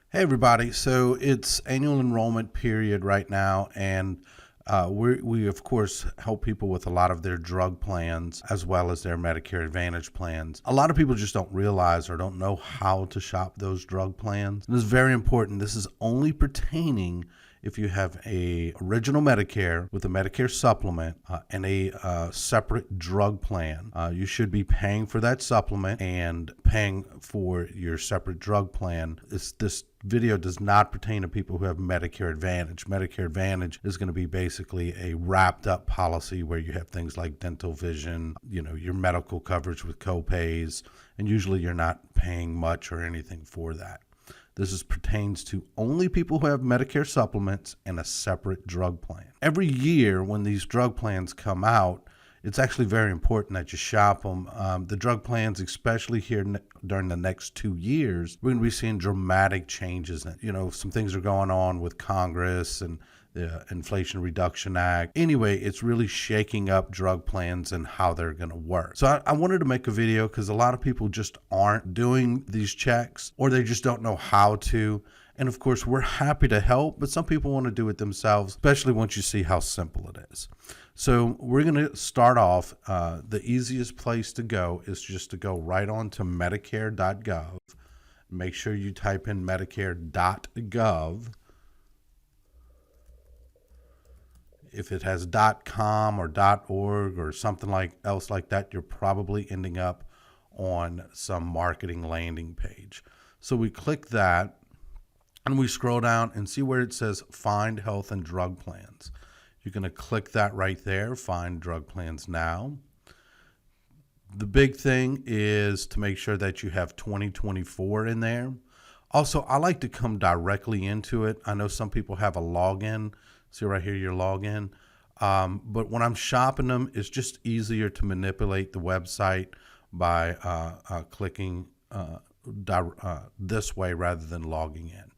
Hey everybody, so it's annual enrollment period right now, and we of course help people with a lot of their drug plans as well as their Medicare Advantage plans. A lot of people just don't realize or don't know how to shop those drug plans. This is very important. This is only pertaining if you have a original Medicare with a Medicare supplement and a separate drug plan. You should be paying for that supplement and paying for your separate drug plan. This video does not pertain to people who have Medicare Advantage. Medicare Advantage is going to be basically a wrapped up policy where you have things like dental, vision, your medical coverage with copays, and usually you're not paying much or anything for that. This pertains to only people who have Medicare supplements and a separate drug plan. Every year when these drug plans come out, it's actually very important that you shop them. The drug plans, especially here during the next 2 years, we're going to be seeing dramatic changes. Some things are going on with Congress and the Inflation Reduction Act. Anyway, it's really shaking up drug plans and how they're going to work. So I wanted to make a video because a lot of people just aren't doing these checks, or they just don't know how to. And of course, we're happy to help, but some people want to do it themselves, especially once you see how simple it is. So we're going to start off. The easiest place to go is just to go right on to Medicare.gov. Make sure you type in Medicare.gov. If it has .com or .org or something else like that, you're probably ending up on some marketing landing page. So we click that and we scroll down and see where it says Find Health and Drug Plans. You're going to click that right there, Find Drug Plans Now. The big thing is to make sure that you have 2024 in there. Also, I like to come directly into it. I know some people have a login. See right here, your login. But when I'm shopping them, it's just easier to manipulate the website by clicking this way rather than logging in.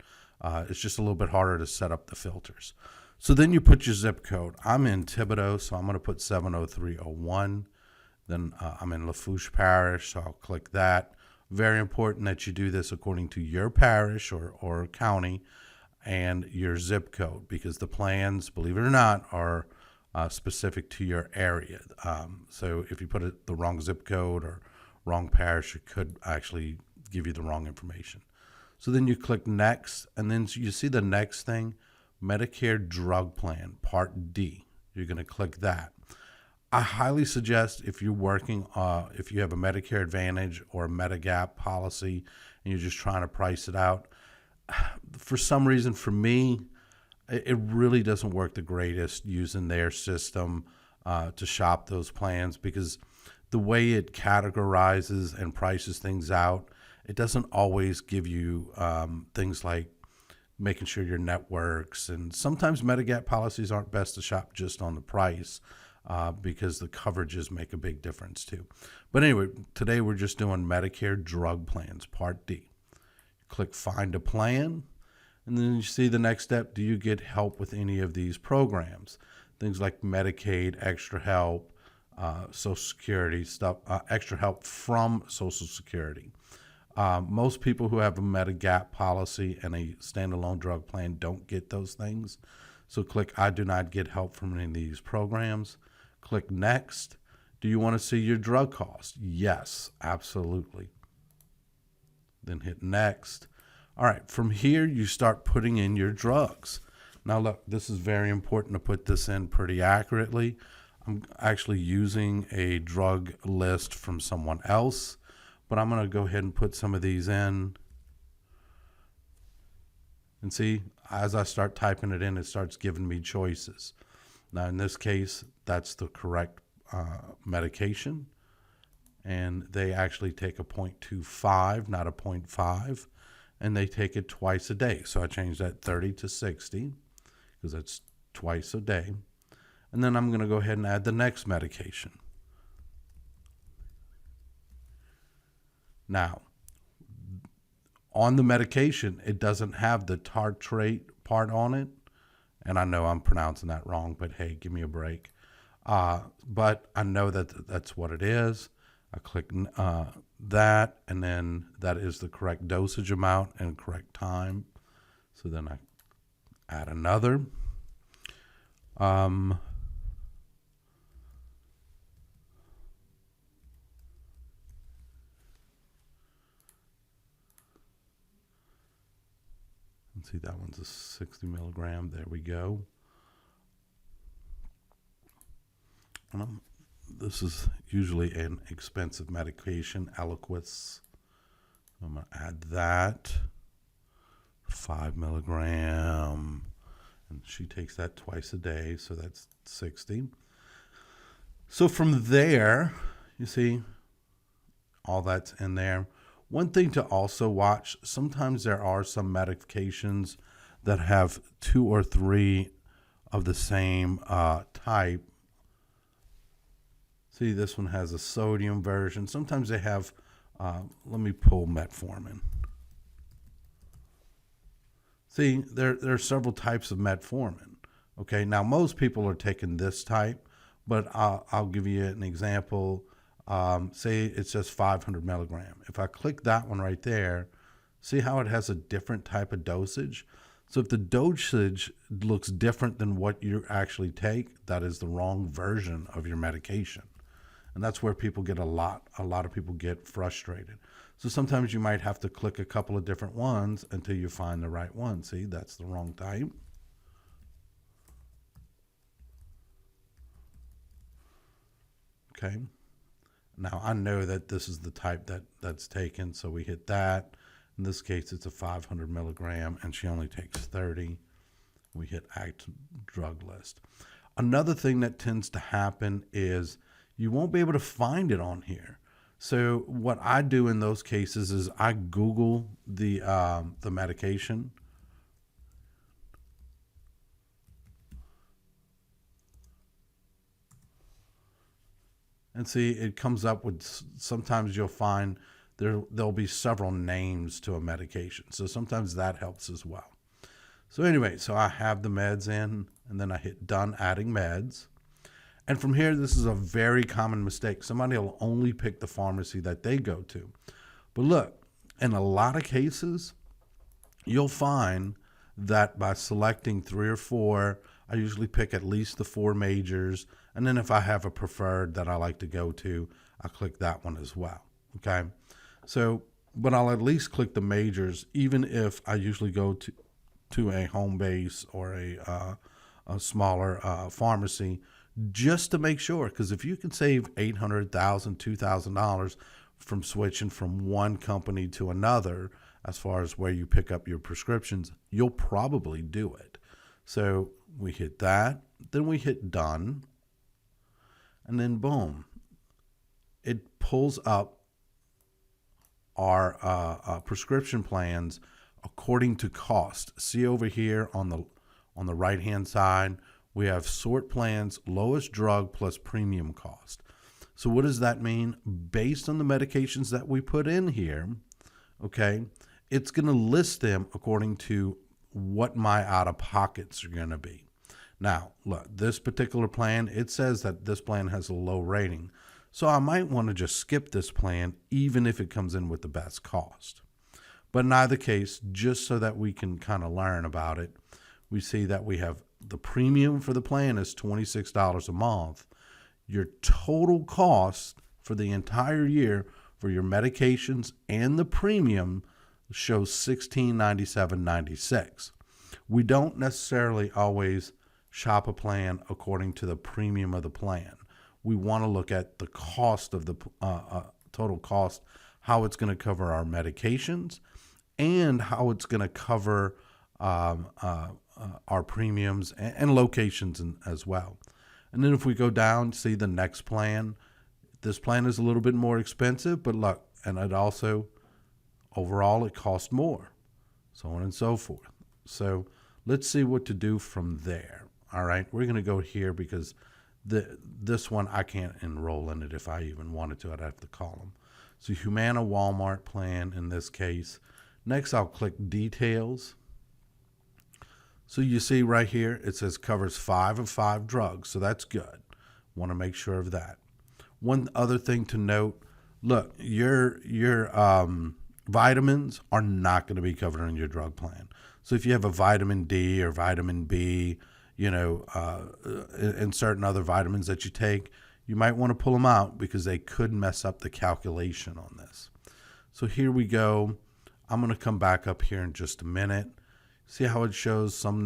It's just a little bit harder to set up the filters. So then you put your zip code. I'm in Thibodaux, so I'm going to put 70301. Then I'm in Lafourche Parish, so I'll click that. Very important that you do this according to your parish or county and your zip code, because the plans, believe it or not, are specific to your area. So if you put the wrong zip code or wrong parish, it could actually give you the wrong information. So then you click next, and then you see the next thing, Medicare Drug Plan, Part D. You're going to click that. I highly suggest if you're working, if you have a Medicare Advantage or a Medigap policy and you're just trying to price it out, for some reason, for me, it really doesn't work the greatest using their system to shop those plans, because the way it categorizes and prices things out, it doesn't always give you things like making sure your networks, and sometimes Medigap policies aren't best to shop just on the price because the coverages make a big difference too. But anyway, today we're just doing Medicare Drug Plans, Part D. Click Find a Plan, and then you see the next step. Do you get help with any of these programs? Things like Medicaid, extra help, Social Security stuff, extra help from Social Security. Most people who have a Medigap policy and a standalone drug plan don't get those things. So click I do not get help from any of these programs. Click Next. Do you want to see your drug costs? Yes, absolutely. Then hit Next. All right, from here you start putting in your drugs. Now look, this is very important to put this in pretty accurately. I'm actually using a drug list from someone else, but I'm going to go ahead and put some of these in. And see, as I start typing it in, it starts giving me choices. Now in this case, that's the correct medication. And they actually take a 0.25, not a 0.5, and they take it twice a day. So I changed that 30 to 60 because that's twice a day. And then I'm going to go ahead and add the next medication. Now, on the medication, it doesn't have the tartrate part on it. And I know I'm pronouncing that wrong, but hey, give me a break. But I know that that's what it is. I click that, and then that is the correct dosage amount and correct time. So then I add another. Let's see, that one's a 60 milligram. There we go. This is usually an expensive medication, Eliquis. I'm going to add that. 5 milligram. And she takes that twice a day, so that's 60. So from there, you see, all that's in there. One thing to also watch, sometimes there are some medications that have 2 or 3 of the same type. See, this one has a sodium version. Sometimes they have, let me pull metformin. See, there are several types of metformin. Okay, now most people are taking this type, but I'll give you an example. Say it's just 500 milligram. If I click that one right there, see how it has a different type of dosage? So if the dosage looks different than what you actually take, that is the wrong version of your medication. And that's where people get a lot of people get frustrated. So sometimes you might have to click a couple of different ones until you find the right one. See, that's the wrong type. Okay. Now I know that this is the type that's taken, so we hit that. In this case, it's a 500 milligram, and she only takes 30. We hit Add to Drug List. Another thing that tends to happen is you won't be able to find it on here. So what I do in those cases is I Google the medication. And see, it comes up with, sometimes you'll find there'll be several names to a medication. So sometimes that helps as well. So anyway, so I have the meds in, and then I hit done adding meds. And from here, this is a very common mistake. Somebody will only pick the pharmacy that they go to. But look, in a lot of cases, you'll find that by selecting 3 or 4, I usually pick at least the 4 majors. And then if I have a preferred that I like to go to, I click that one as well. Okay. So, but I'll at least click the majors, even if I usually go to a home base or a smaller pharmacy, just to make sure. Because if you can save $800, $2,000 from switching from one company to another, as far as where you pick up your prescriptions, you'll probably do it. So we hit that, then we hit done, and then boom, it pulls up our prescription plans according to cost. See over here on the right hand side, we have sort plans, lowest drug plus premium cost. So what does that mean? Based on the medications that we put in here, okay, it's going to list them according to what my out-of-pockets are going to be. Now, look, this particular plan, it says that this plan has a low rating. So I might want to just skip this plan, even if it comes in with the best cost. But in either case, just so that we can kind of learn about it, we see that we have the premium for the plan is $26 a month. Your total cost for the entire year for your medications and the premium shows $1697.96. We don't necessarily always shop a plan according to the premium of the plan. We want to look at the cost of the total cost, how it's going to cover our medications, and how it's going to cover our premiums and locations as well. And then if we go down, see the next plan. This plan is a little bit more expensive, but look, and it also, overall, it costs more, so on and so forth. So let's see what to do from there. All right, we're going to go here because this one, I can't enroll in it if I even wanted to. I'd have to call them. So Humana Walmart plan in this case. Next, I'll click details. So you see right here, it says covers 5 of 5 drugs. So that's good. Want to make sure of that. One other thing to note, look, your Vitamins are not going to be covered in your drug plan. So if you have a vitamin D or vitamin B, and certain other vitamins that you take, you might want to pull them out because they could mess up the calculation on this. So here we go. I'm going to come back up here in just a minute. See how it shows some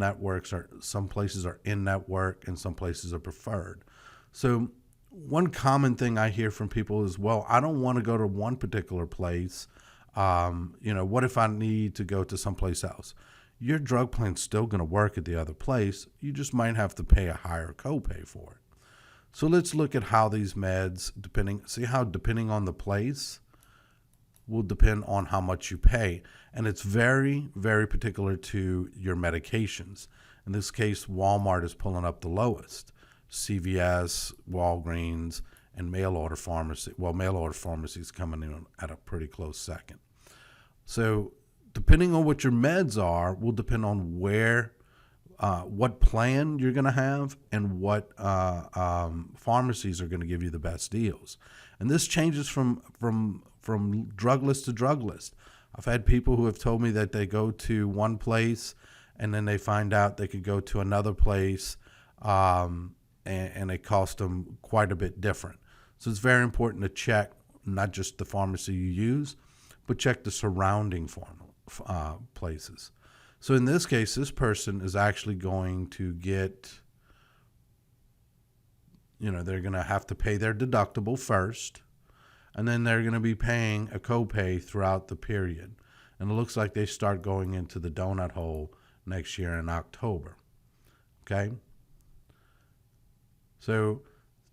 places are in network and some places are preferred. So one common thing I hear from people is, well, I don't want to go to one particular place. What if I need to go to someplace else? Your drug plan's still going to work at the other place. You just might have to pay a higher copay for it. So let's look at how these meds, depending on the place, will depend on how much you pay. And it's very, very particular to your medications. In this case, Walmart is pulling up the lowest. CVS, Walgreens, and mail order pharmacies coming in at a pretty close second. So depending on what your meds are will depend on what plan you're going to have and what pharmacies are going to give you the best deals. And this changes from drug list to drug list. I've had people who have told me that they go to one place and then they find out they could go to another place and it cost them quite a bit different. So it's very important to check not just the pharmacy you use, but check the surrounding places. So in this case, this person is actually going to get, they're going to have to pay their deductible first, and then they're going to be paying a copay throughout the period. And it looks like they start going into the donut hole next year in October. Okay? So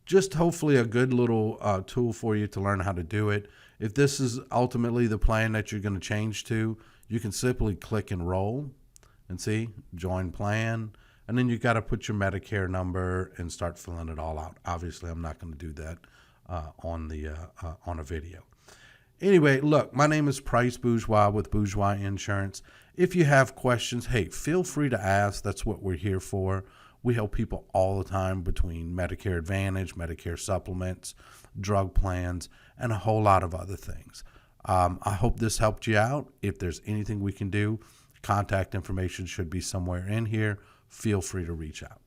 just hopefully a good little tool for you to learn how to do it. If this is ultimately the plan that you're going to change to, you can simply click enroll and see, join plan. And then you got to put your Medicare number and start filling it all out. Obviously, I'm not going to do that on a video. Anyway, look, my name is Price Bourgeois with Bourgeois Insurance. If you have questions, hey, feel free to ask. That's what we're here for. We help people all the time between Medicare Advantage, Medicare supplements, drug plans, and a whole lot of other things. I hope this helped you out. If there's anything we can do, contact information should be somewhere in here. Feel free to reach out.